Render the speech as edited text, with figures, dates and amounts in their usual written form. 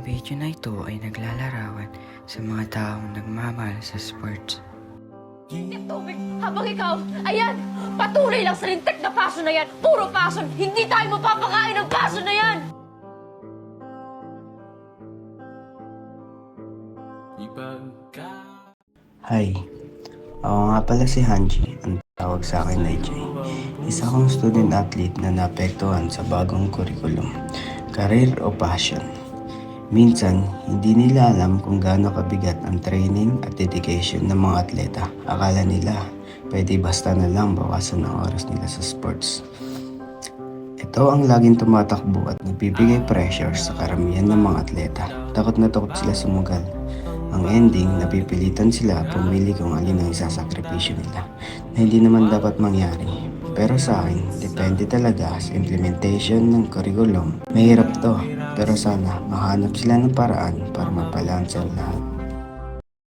video na ito ay naglalarawan sa mga taong nagmamahal sa sports. Tubig, habang ikaw, ayan, patuloy lang sa lintik na paso na yan. Puro paso, hindi tayo mapapakain ng paso na yan. Hi, ako nga pala si Hanji, ang tawag sa akin ay Jay. Isa akong student athlete na naapektuhan sa bagong curriculum, career o passion. Minsan, hindi nila alam kung gaano kabigat ang training at dedication ng mga atleta. Akala nila, pwede basta na lang bawasan ang oras nila sa sports. Ito ang laging tumatakbo at nagbibigay pressure sa karamihan ng mga atleta. Takot na takot sila sumugal. Ang ending, napipilitan sila pumili kung alin ang isasakripisyo nila na hindi naman dapat mangyari. Pero sa akin, depende talaga sa implementation ng curriculum. Mahirap to, pero sana mahanap sila ng paraan para mabalanse ang lahat.